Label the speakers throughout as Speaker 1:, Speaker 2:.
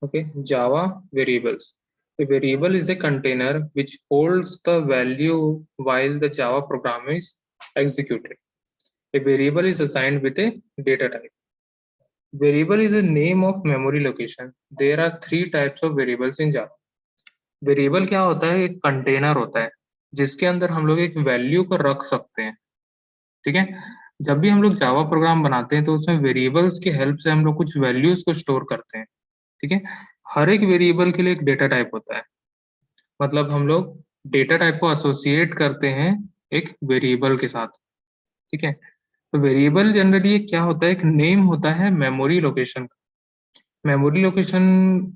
Speaker 1: Okay, Java variables. A variable is a container which holds the value while the Java program is executed. A variable is assigned with a data type. Variable is a name of memory location. There are three types of variables in Java. Variable क्या होता है? एक container होता है जिसके अंदर हम लोग एक वैल्यू को रख सकते हैं। ठीक है, जब भी हम लोग जावा प्रोग्राम बनाते हैं तो उसमें वेरिएबल्स की हेल्प से हम लोग कुछ वैल्यूज को स्टोर करते हैं। ठीक है, हर एक वेरिएबल के लिए एक डेटा टाइप होता है, मतलब हम लोग डेटा टाइप को एसोसिएट करते हैं एक वेरिएबल के साथ। ठीक है, तो वेरिएबल जनरली क्या होता है? एक नेम होता है मेमोरी लोकेशन। मेमोरी लोकेशन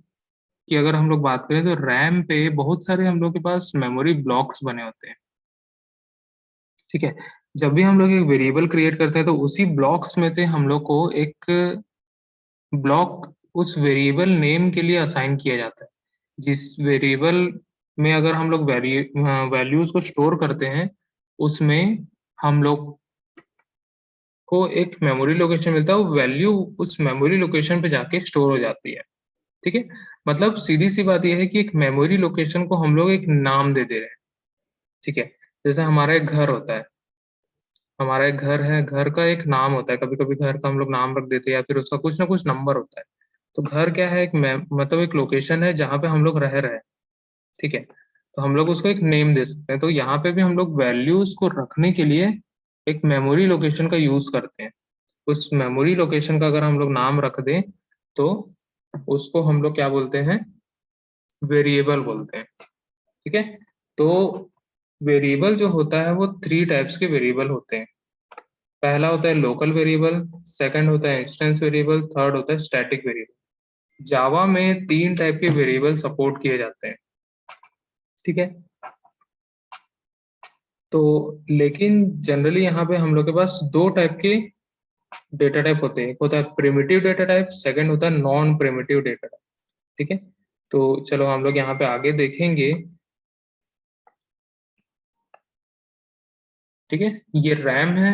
Speaker 1: की अगर हम लोग बात करें तो रैम पे बहुत सारे हम लोग के पास मेमोरी ब्लॉक्स बने होते हैं। ठीक है, जब भी हम लोग एक वेरिएबल क्रिएट करते हैं तो उसी ब्लॉक्स में से हम लोग को एक ब्लॉक उस वेरिएबल नेम के लिए असाइन किया जाता है। जिस वेरिएबल में अगर हम लोग वैल्यूज को स्टोर करते हैं उसमें हम लोग को एक मेमोरी लोकेशन मिलता है, वो वैल्यू उस मेमोरी लोकेशन पे जाके स्टोर हो जाती है। ठीक है, मतलब सीधी सी बात यह है कि एक मेमोरी लोकेशन को हम लोग एक नाम दे दे रहे हैं। ठीक है, जैसे हमारा एक घर होता है, हमारा एक घर है, घर का एक नाम होता है, कभी कभी घर का हम लोग नाम रख देते हैं या फिर उसका कुछ ना कुछ नंबर होता है। तो घर क्या है? मतलब एक लोकेशन है जहाँ पे हम लोग रह रहे हैं। ठीक है, तो हम लोग उसको एक नेम दे सकते हैं। तो यहाँ पे भी हम लोग वैल्यूज को रखने के लिए एक मेमोरी लोकेशन का यूज करते हैं। उस मेमोरी लोकेशन का अगर हम लोग नाम रख दें तो उसको हम लोग क्या बोलते हैं? वेरिएबल बोलते हैं। ठीक है, तो वेरिएबल जो होता है वो थ्री टाइप्स के वेरिएबल होते हैं। पहला होता है लोकल वेरिएबल, सेकंड होता है इंस्टेंस वेरिएबल, थर्ड होता है स्टैटिक वेरिएबल। जावा में तीन टाइप के वेरिएबल सपोर्ट किए जाते हैं। ठीक है, तो लेकिन जनरली यहाँ पे हम लोग के पास दो टाइप के डेटा टाइप होते हैं। एक होता है प्रिमिटिव डेटा टाइप, सेकंड होता है नॉन प्रिमिटिव डेटा टाइप। ठीक है, तो चलो हम लोग यहाँ पे आगे देखेंगे। ठीक है, ये रैम है।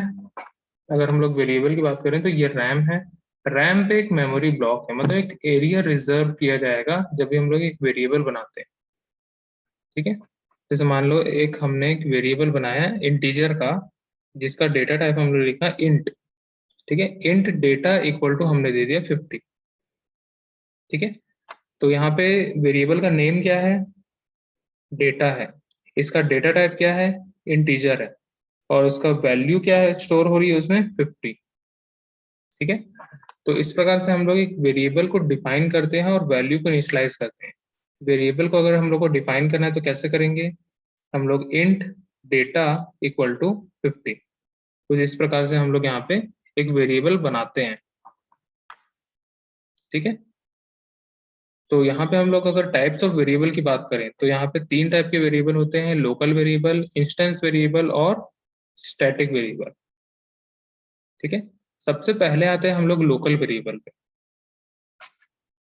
Speaker 1: अगर हम लोग वेरिएबल की बात करें तो ये रैम है। रैम पे एक मेमोरी ब्लॉक है, मतलब एक एरिया रिजर्व किया जाएगा जब भी हम लोग एक वेरिएबल बनाते हैं। ठीक है, जैसे मान लो एक हमने एक वेरिएबल बनाया इंटीजर का जिसका डेटा टाइप हमने लिखा इंट। ठीक है, इंट डेटा इक्वल टू हमने दे दिया 50। ठीक है, तो यहाँ पे वेरिएबल का नेम क्या है? डेटा है। इसका डेटा टाइप क्या है? इंटीजर है। और उसका वैल्यू क्या है स्टोर हो रही है उसमें? 50। ठीक है, तो इस प्रकार से हम लोग एक वेरिएबल को डिफाइन करते हैं और वैल्यू को इनिशियलाइज करते हैं। वेरिएबल को अगर हम लोग को डिफाइन करना है तो कैसे करेंगे? हम लोग इंट डेटा इक्वल टू 50, कुछ इस प्रकार से हम लोग यहाँ पे एक वेरिएबल बनाते हैं। ठीक है, तो यहाँ पे हम लोग अगर टाइप्स ऑफ वेरिएबल की बात करें तो यहाँ पे तीन टाइप के वेरिएबल होते हैं, लोकल वेरिएबल, इंस्टेंस वेरिएबल और स्टैटिक वेरिएबल। ठीक है, सबसे पहले आते हैं हम लोग लोकल वेरिएबल पे।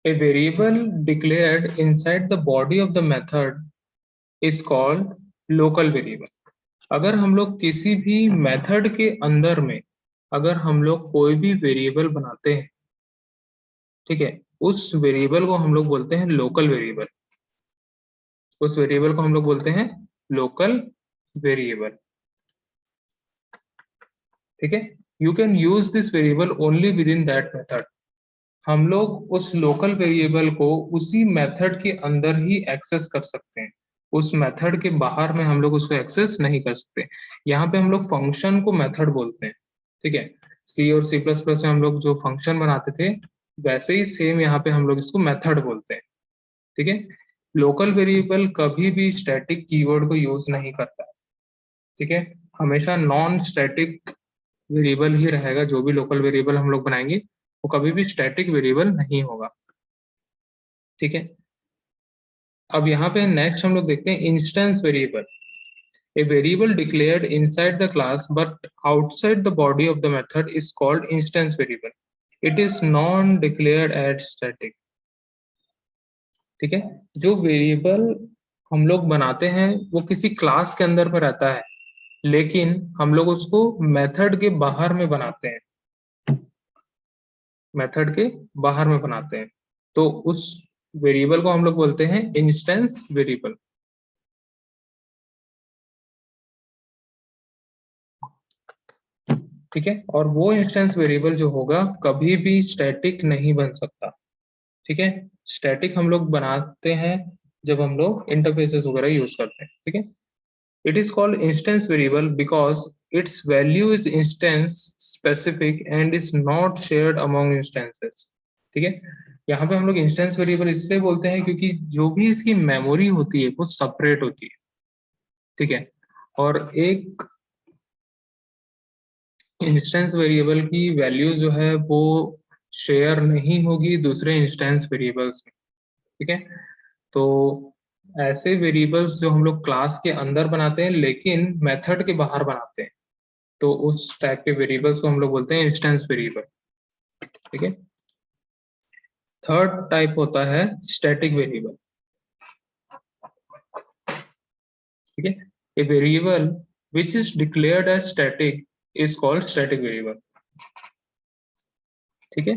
Speaker 1: A variable declared inside the body of the method is called local variable. अगर हम लोग किसी भी मेथड के अंदर में अगर हम लोग कोई भी वेरिएबल बनाते हैं, ठीक है, उस वेरिएबल को हम लोग बोलते हैं लोकल वेरिएबल। उस वेरिएबल को हम लोग बोलते हैं लोकल वेरिएबल। ठीक है, you can use this variable only with in that method. हम लोग उस लोकल वेरिएबल को उसी मेथड के अंदर ही एक्सेस कर सकते हैं, उस मेथड के बाहर में हम लोग उसको एक्सेस नहीं कर सकते। यहाँ पे हम लोग फंक्शन को मेथड बोलते हैं। ठीक है, सी और सी प्लस प्लस में हम लोग जो फंक्शन बनाते थे वैसे ही सेम यहाँ पे हम लोग इसको मेथड बोलते हैं। ठीक है, लोकल वेरिएबल कभी भी स्टैटिक कीवर्ड को यूज नहीं करता। ठीक है, हमेशा नॉन स्टैटिक वेरिएबल ही रहेगा। जो भी लोकल वेरिएबल हम लोग बनाएंगे वो कभी भी स्टैटिक वेरिएबल नहीं होगा। ठीक है, अब यहाँ पे नेक्स्ट हम लोग देखते हैं instance variable. A variable declared inside the class but outside the body of the method is called instance variable. It is non-declared at static. ठीक है, जो वेरिएबल हम लोग बनाते हैं वो किसी क्लास के अंदर में रहता है, लेकिन हम लोग उसको मेथड के बाहर में बनाते हैं। मेथड के बाहर में बनाते हैं, तो उस वेरिएबल को हम लोग बोलते हैं इंस्टेंस वेरिएबल। ठीक है, और वो इंस्टेंस वेरिएबल जो होगा कभी भी स्टैटिक नहीं बन सकता। ठीक है, स्टैटिक हम लोग बनाते हैं जब हम लोग इंटरफेसेस वगैरह यूज करते हैं। ठीक है, it is called instance variable because its value is instance specific and is not shared among instances। ठीक है, यहाँ पे हम लोग इंस्टेंस वेरिएबल इसलिए बोलते हैं क्योंकि जो भी इसकी मेमोरी होती है वो सेपरेट होती है। ठीक है, और एक इंस्टेंस वेरिएबल की वैल्यू जो है वो शेयर नहीं होगी दूसरे इंस्टेंस वेरिएबल्स में। ठीक है, तो ऐसे वेरिएबल्स जो हम लोग क्लास के अंदर बनाते हैं लेकिन मेथड के बाहर बनाते हैं, तो उस टाइप के वेरिएबल्स को हम लोग बोलते हैं इंस्टेंस वेरिएबल। ठीक है, थर्ड टाइप होता है स्टैटिक वेरिएबल। ठीक है, a variable which is declared as static is called static variable। ठीक है,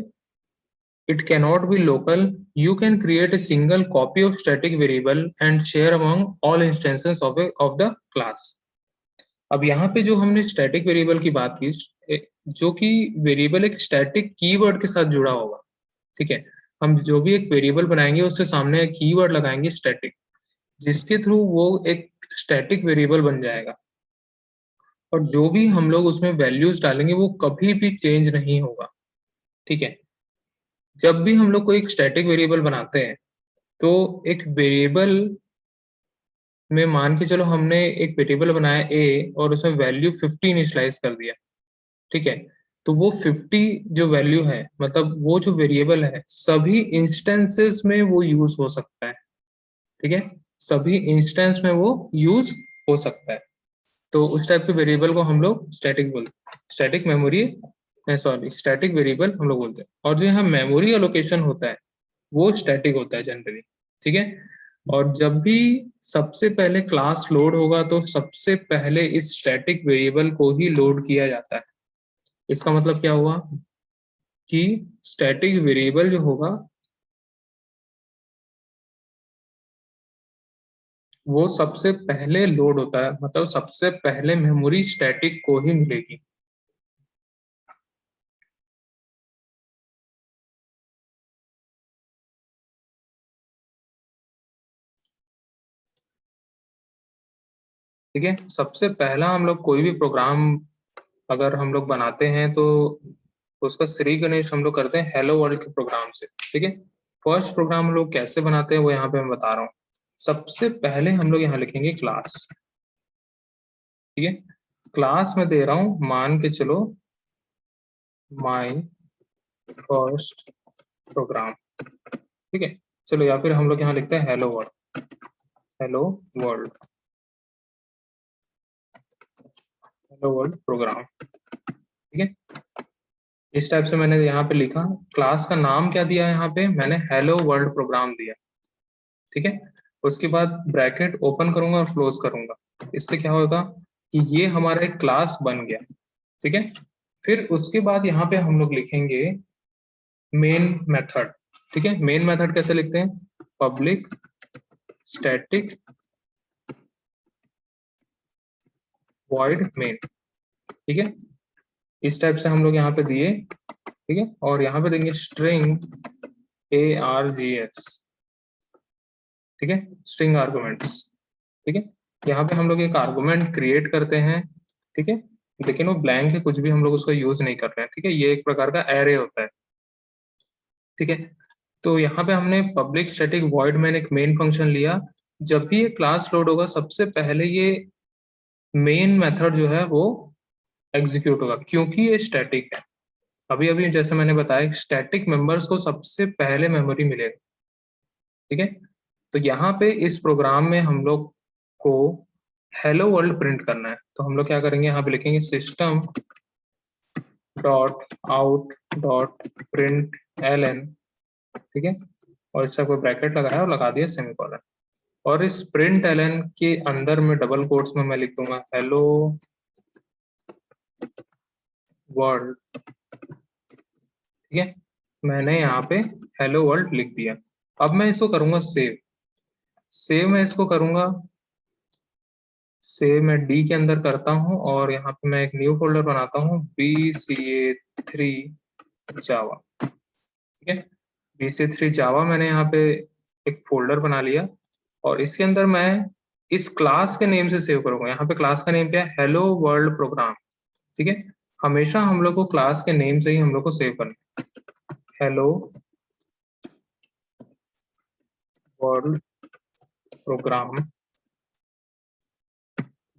Speaker 1: it cannot be local, you can create a single copy of static variable and share among all instances of the class। अब यहाँ पे जो हमने static variable की बात की, जो कि वेरिएबल एक स्टैटिक कीवर्ड के साथ जुड़ा होगा। ठीक है, हम जो भी एक वेरिएबल बनाएंगे उसके सामने एक कीवर्ड लगाएंगे स्टैटिक, जिसके थ्रू वो एक स्टैटिक वेरिएबल बन जाएगा, और जो भी हम लोग उसमें वैल्यूज डालेंगे वो कभी भी चेंज नहीं होगा। ठीक है, जब भी हम लोग कोई एक स्टैटिक वेरिएबल बनाते हैं तो एक वेरिएबल में मान के चलो हमने एक वेरिएबल बनाया a और उसमें वैल्यू 50 इनिशियलाइज कर दिया। ठीक है, तो वो 50 जो वैल्यू है, मतलब वो जो वेरिएबल है सभी इंस्टेंसेस में वो यूज हो सकता है। ठीक है, सभी इंस्टेंस में वो यूज हो सकता है, तो उस टाइप के वेरिएबल को हम लोग स्टैटिक बोलते हैं, static memory, sorry static variable हम लोग बोलते हैं। और जो यहाँ मेमोरी एलोकेशन होता है वो स्टैटिक होता है जनरली। ठीक है, और जब भी सबसे पहले क्लास लोड होगा तो सबसे पहले इस स्टैटिक वेरिएबल को ही लोड किया जाता है। इसका मतलब क्या हुआ कि स्टैटिक वेरिएबल जो होगा वो सबसे पहले लोड होता है, मतलब सबसे पहले मेमोरी स्टैटिक को ही मिलेगी। ठीक है, सबसे पहला हम लोग कोई भी प्रोग्राम अगर हम लोग बनाते हैं तो उसका श्री गणेश हम लोग करते हैं हेलो वर्ल्ड के प्रोग्राम से। ठीक है, फर्स्ट प्रोग्राम हम लोग कैसे बनाते हैं वो यहाँ पे मैं बता रहा हूँ। सबसे पहले हम लोग यहाँ लिखेंगे क्लास। ठीक है, क्लास में दे रहा हूँ मान के चलो माई फर्स्ट प्रोग्राम। ठीक है, चलो या फिर हम लोग यहाँ लिखते हैं hello world, hello world, hello world programme. ठीक है, इस टाइप से मैंने यहाँ पे लिखा। क्लास का नाम क्या दिया यहाँ पे, मैंने हेलो वर्ल्ड प्रोग्राम दिया। ठीक है, उसके बाद ब्रैकेट ओपन करूंगा और क्लोज करूंगा। इससे क्या होगा कि ये हमारा एक क्लास बन गया। ठीक है, फिर उसके बाद यहाँ पे हम लोग लिखेंगे मेन मेथड। ठीक है, मेन मेथड कैसे लिखते हैं, पब्लिक स्टैटिक वॉइड मेन। ठीक है, इस टाइप से हम लोग यहाँ पे दिए। ठीक है, और यहाँ पे देंगे स्ट्रिंग args। ठीक है, स्ट्रिंग आर्गुमेंट्स। ठीक है, यहाँ पे हम लोग एक आर्गुमेंट क्रिएट करते हैं। ठीक है, लेकिन वो ब्लैंक है, कुछ भी हम लोग उसको यूज नहीं कर रहे हैं। ठीक है, ये एक प्रकार का एरे होता है। ठीक है, तो यहाँ पे हमने पब्लिक स्टैटिक वॉइड मैन एक मेन फंक्शन लिया। जब भी ये क्लास लोड होगा सबसे पहले ये मेन मेथड जो है वो एग्जीक्यूट होगा, क्योंकि ये स्टैटिक है। अभी अभी जैसे मैंने बताया स्टैटिक मेंबर्स को सबसे पहले मेमोरी मिलेगा। ठीक है, तो यहाँ पे इस प्रोग्राम में हम लोग को हेलो वर्ल्ड प्रिंट करना है, तो हम लोग क्या करेंगे, यहाँ पे लिखेंगे system dot out dot print ln। ठीक है, और इसका कोई ब्रैकेट लगाया और लगा दिया सेमीकोलन, और इस प्रिंट ln के अंदर में डबल कोट्स में मैं लिख दूंगा हेलो वर्ल्ड। ठीक है, मैंने यहाँ पे हेलो वर्ल्ड लिख दिया। अब मैं इसको करूंगा सेव। सेव मैं इसको करूंगा, सेव मैं डी के अंदर करता हूँ और यहाँ पे मैं एक न्यू फोल्डर बनाता हूँ, BCA3 जावा। ठीक है, BCA3 जावा मैंने यहाँ पे एक फोल्डर बना लिया और इसके अंदर मैं इस क्लास के नेम से सेव करूंगा। यहाँ पे क्लास का नेम क्या है, हेलो वर्ल्ड प्रोग्राम। ठीक है, हमेशा हम लोग को क्लास के नेम से ही हम लोग को सेव करना है, हेलो वर्ल्ड प्रोग्राम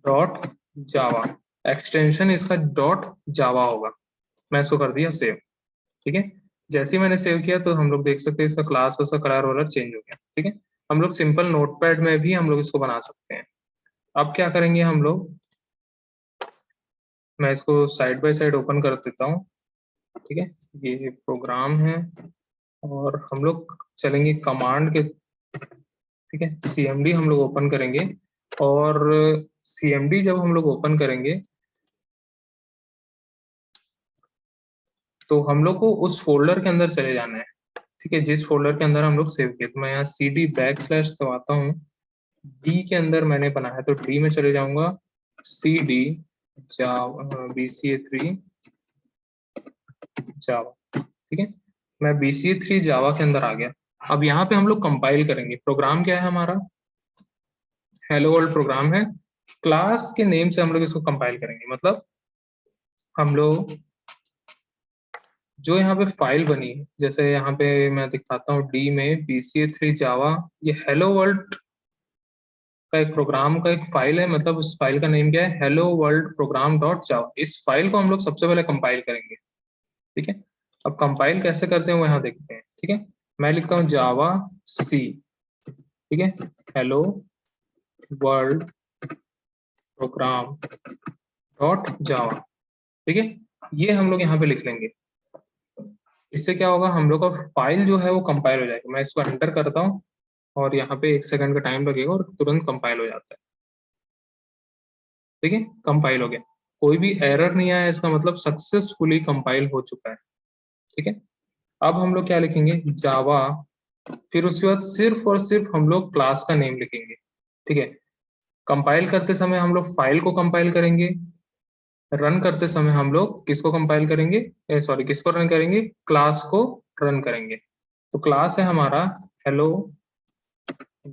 Speaker 1: डॉट जावा। एक्सटेंशन इसका डॉट जावा होगा। मैं इसको कर दिया सेव। ठीक है, जैसे ही मैंने सेव किया तो हम लोग देख सकते हैं इसका क्लास और इसका कलर वलर चेंज हो गया। ठीक है, हम लोग सिंपल नोटपैड में भी हम लोग इसको बना सकते हैं। अब क्या करेंगे हम लोग, मैं इसको साइड बाय साइड ओपन कर देता हूँ। ठीक है, ये प्रोग्राम है और हम लोग चलेंगे कमांड के। ठीक है, CMD हम लोग ओपन करेंगे और CMD जब हम लोग ओपन करेंगे तो हम लोग को उस फोल्डर के अंदर चले जाना है। ठीक है, जिस फोल्डर के अंदर हम लोग सेव किए। तो मैं यहाँ CD दबाता हूँ, डी के अंदर मैंने बनाया तो डी में चले जाऊंगा, CD जावा BCA3 जावा। ठीक है, मैं BCA3 जावा के अंदर आ गया। अब यहाँ पे हम लोग कंपाइल करेंगे। प्रोग्राम क्या है हमारा, हेलो वर्ल्ड प्रोग्राम है। क्लास के नेम से हम लोग इसको कंपाइल करेंगे। मतलब हम लोग जो यहाँ पे फाइल बनी है, जैसे यहाँ पे मैं दिखाता हूँ डी में BCA3 जावा, ये हेलो वर्ल्ड का एक प्रोग्राम का एक फाइल है। मतलब उस फाइल का नेम क्या है, हेलो वर्ल्ड प्रोग्राम डॉट जावा। इस फाइल को हम लोग सबसे पहले कंपाइल करेंगे। ठीक है, अब कंपाइल कैसे करते हैं वो यहाँ देखते हैं। ठीक है, मैं लिखता हूँ जावा सी। ठीक है, hello world program dot Java. ठीक है, ये हम लोग यहाँ पे लिख लेंगे। इससे क्या होगा, हम लोग का फाइल जो है वो कंपाइल हो जाएगा। मैं इसको एंटर करता हूँ और यहाँ पे 1 सेकंड का टाइम लगेगा और तुरंत कंपाइल हो जाता है। ठीक है, कंपाइल हो गया, कोई भी एरर नहीं आया, इसका मतलब सक्सेसफुली कंपाइल हो चुका है। ठीक है, अब हम लोग क्या लिखेंगे, जावा, फिर उसके बाद सिर्फ और सिर्फ हम लोग क्लास का नेम लिखेंगे। ठीक है, कंपाइल करते समय हम लोग फाइल को कंपाइल करेंगे, रन करते समय हम लोग किसको कंपाइल करेंगे, सॉरी किसको रन करेंगे, क्लास को रन करेंगे। तो क्लास है हमारा हेलो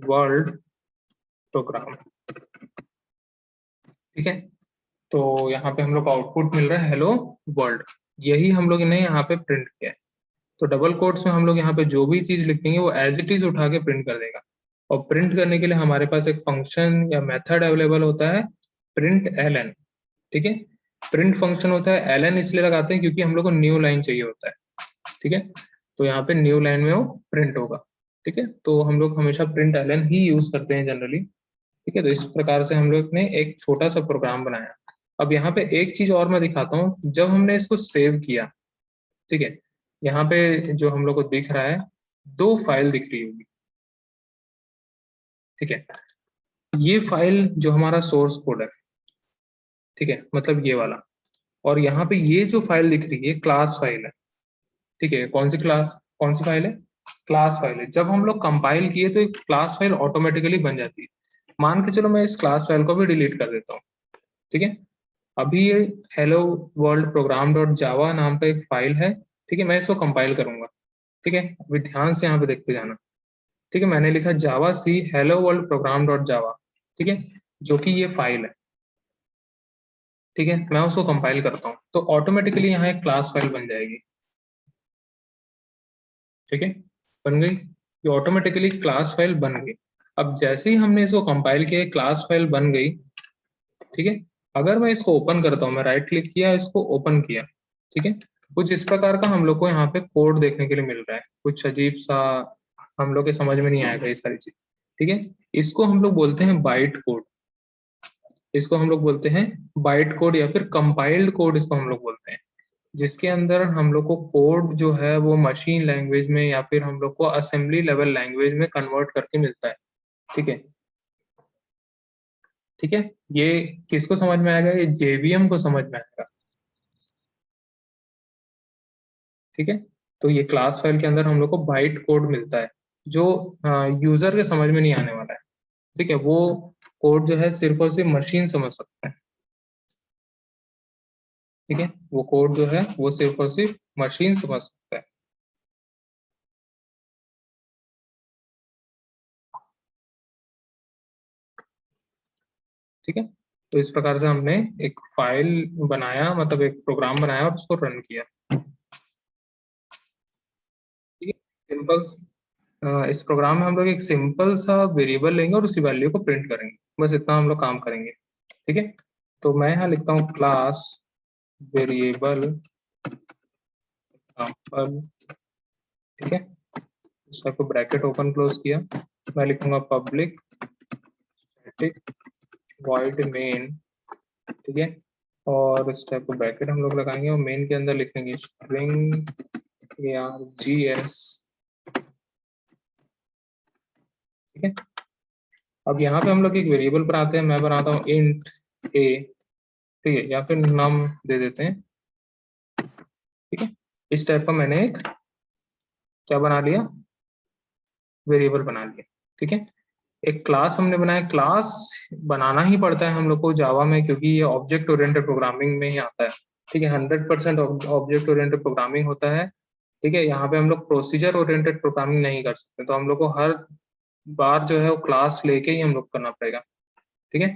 Speaker 1: वर्ल्ड प्रोग्राम। ठीक है, तो यहाँ पे हम लोग को आउटपुट मिल रहा है हेलो वर्ल्ड। यही हम लोग ने यहाँ पे प्रिंट किया है। तो डबल कोट्स में हम लोग यहाँ पे जो भी चीज लिखेंगे वो एज इट इज उठा के प्रिंट कर देगा। और प्रिंट करने के लिए हमारे पास एक फंक्शन या मेथड अवेलेबल होता है, प्रिंट ln। ठीक है, प्रिंट फंक्शन होता है, ln इसलिए लगाते हैं क्योंकि हम लोग को न्यू लाइन चाहिए होता है। ठीक है, तो यहाँ पे न्यू लाइन में वो प्रिंट होगा। ठीक है, तो हम लोग हमेशा प्रिंट ln ही यूज करते हैं जनरली। ठीक है, तो इस प्रकार से हम लोग ने एक छोटा सा प्रोग्राम बनाया। अब यहाँ पे एक चीज और मैं दिखाता हूँ, जब हमने इसको सेव किया, ठीक है, यहाँ पे जो हम लोग को दिख रहा है, 2 फाइल दिख रही होगी। ठीक है, ये फाइल जो हमारा सोर्स कोड है, ठीक है, मतलब ये वाला, और यहाँ पे ये जो फाइल दिख रही है क्लास फाइल है। ठीक है, कौन सी क्लास, कौन सी फाइल है, क्लास फाइल है। जब हम लोग कंपाइल किए तो एक क्लास फाइल ऑटोमेटिकली बन जाती है। मान के चलो मैं इस क्लास फाइल को भी डिलीट कर देता हूँ। ठीक है, अभी ये हेलो वर्ल्ड प्रोग्राम डॉट जावा नाम का एक फाइल है। ठीक है, मैं इसको कंपाइल करूंगा। ठीक है, अभी ध्यान से यहाँ पे देखते जाना। ठीक है, मैंने लिखा javac hello world program dot Java. ठीक है, जो कि ये फाइल है। ठीक है, मैं उसको कंपाइल करता हूँ तो ऑटोमेटिकली यहाँ एक क्लास फाइल बन जाएगी। ठीक है, बन गई, ये ऑटोमेटिकली क्लास फाइल बन गई। अब जैसे ही हमने इसको कंपाइल किया क्लास फाइल बन गई। ठीक है, अगर मैं इसको ओपन करता हूँ, मैं राइट क्लिक किया, इसको ओपन किया। ठीक है, कुछ इस प्रकार का हम लोग को यहाँ पे कोड देखने के लिए मिल रहा है, कुछ अजीब सा, हम लोग के समझ में नहीं आएगा ये सारी चीज। ठीक है, इसको हम लोग बोलते हैं बाइट कोड। इसको हम लोग बोलते हैं बाइट कोड या फिर कंपाइल्ड कोड इसको हम लोग बोलते हैं, जिसके अंदर हम लोग को कोड जो है वो मशीन लैंग्वेज में या फिर हम लोग को असेंबली लेवल लैंग्वेज में कन्वर्ट करके मिलता है। ठीक है, ठीक है, ये किसको समझ में आएगा, ये JVM को समझ में आएगा। ठीक है, तो ये क्लास फाइल के अंदर हम लोग को बाइट कोड मिलता है जो यूजर के समझ में नहीं आने वाला है, ठीक है। वो कोड जो है सिर्फ और सिर्फ मशीन समझ सकता है, ठीक है। वो कोड जो है वो सिर्फ और सिर्फ मशीन समझ सकता है। ठीक है, तो इस प्रकार से हमने एक फाइल बनाया, मतलब एक प्रोग्राम बनाया और उसको रन किया। ठीक है, सिंपल। इस प्रोग्राम में हम लोग एक सिंपल सा वेरिएबल लेंगे और उसकी वैल्यू को प्रिंट करेंगे, बस इतना हम लोग काम करेंगे। ठीक है, तो मैं यहाँ लिखता हूँ क्लास वेरिएबल एग्जाम्पल। ठीक है, इस टाइप को ब्रैकेट ओपन क्लोज किया। मैं लिखूंगा पब्लिक स्टैटिक वॉइड मेन। ठीक है, और इस टाइप को ब्रैकेट हम लोग लगाएंगे और मेन के अंदर लिखेंगे स्ट्रिंग args। ठीक है, अब यहाँ पे हम लोग एक वेरिएबल बनाते हैं। मैं बनाता हूँ इंट a, ठीक है, या फिर नम दे देते हैं। ठीक है, इस टाइप का मैंने एक क्या बना लिया, वेरिएबल बना लिया। ठीक है, एक क्लास हमने बनाया। क्लास बनाना ही पड़ता है हम लोग को जावा में, क्योंकि ये ऑब्जेक्ट ओरिएंटेड प्रोग्रामिंग में ही आता है। ठीक है, 100% ऑब्जेक्ट ओरिएंटेड प्रोग्रामिंग होता है। ठीक है, यहाँ पे हम लोग प्रोसीजर ओरिएंटेड प्रोग्रामिंग नहीं कर सकते, तो हम लोग को हर बार जो है वो क्लास लेके ही हम लोग करना पड़ेगा। ठीक है,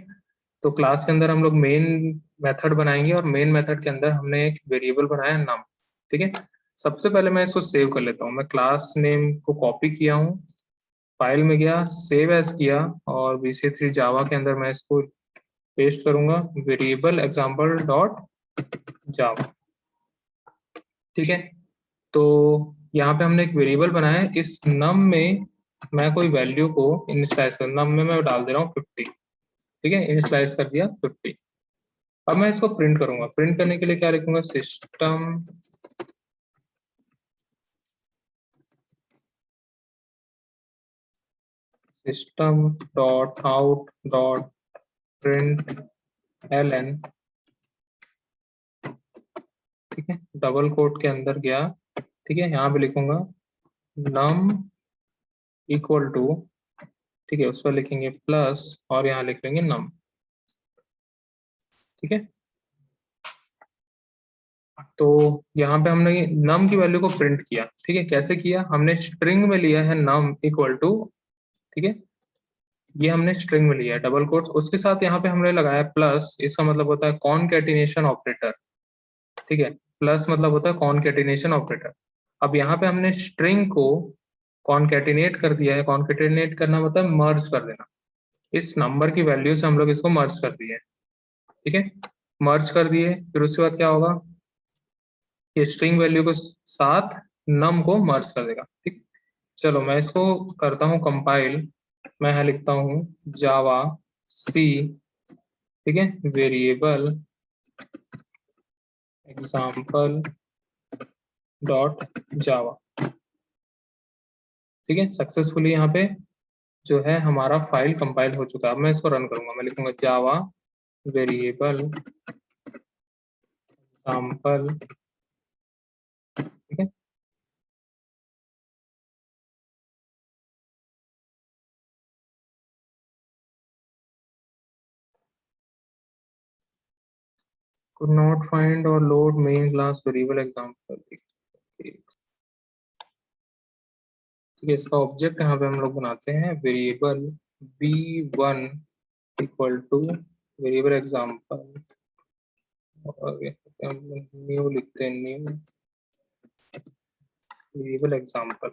Speaker 1: तो क्लास के अंदर हम लोग मेन मेथड बनाएंगे और मेन मेथड के अंदर हमने एक वेरिएबल बनाया है नाम। ठीक है, सबसे पहले मैं इसको सेव कर लेता हूँ। मैं क्लास नेम को कॉपी किया हूँ, फाइल में गया, सेव एज किया और VC3 जावा के अंदर मैं इसको पेस्ट करूंगा, वेरिएबल एग्जाम्पल डॉट जावा। ठीक है, तो यहाँ पे हमने एक वेरिएबल बनाया है। इस नम में मैं कोई वैल्यू को इनिशियलाइज कर, नम में मैं डाल दे रहा हूँ 50। ठीक है, इनिशियलाइज कर दिया 50। अब मैं इसको प्रिंट करूंगा। प्रिंट करने के लिए क्या लिखूंगा, system dot out dot print ln। ठीक है, डबल कोट के अंदर गया। ठीक है, यहाँ पे लिखूंगा नम इक्वल टू, ठीक है, उस पर लिखेंगे प्लस और यहाँ लिख लेंगे नम। ठीक है, तो यहाँ पे हमने नम की वैल्यू को प्रिंट किया। ठीक है, कैसे किया, हमने स्ट्रिंग में लिया है नम इक्वल टू, ठीक है, ये हमने स्ट्रिंग में लिया है डबल कोट्स, उसके साथ यहाँ पे हमने लगाया प्लस। इसका मतलब होता है कॉनकैटिनेशन ऑपरेटर। ठीक है, प्लस मतलब होता है कॉनकैटिनेशन ऑपरेटर। अब यहाँ पे हमने स्ट्रिंग को कॉनकैटिनेट कर दिया है। कॉनकैटिनेट करना मतलब मर्ज कर देना। इस नंबर की वैल्यू से हम लोग इसको मर्ज कर दिए। ठीक है, मर्ज कर दिए, फिर उसके बाद क्या होगा, ये स्ट्रिंग वैल्यू को साथ नम को मर्ज कर देगा। ठीक, चलो मैं इसको करता हूँ कंपाइल। मैं यहाँ लिखता हूँ जावा सी, ठीक है, वेरिएबल एग्जाम्पल डॉट जावा। ठीक है, सक्सेसफुली यहाँ पे जो है हमारा फाइल कंपाइल हो चुका है। अब मैं इसको रन करूंगा। मैं लिखूंगा जावा वेरिएबल एग्जाम्पल। ठीक है, could not find or load main class variable example। ठीक है, इसका ऑब्जेक्ट यहाँ पे हम लोग बनाते हैं variable b1 equal two variable example और न्यू लिखते हैं, न्यू वेरिएबल एग्जाम्पल।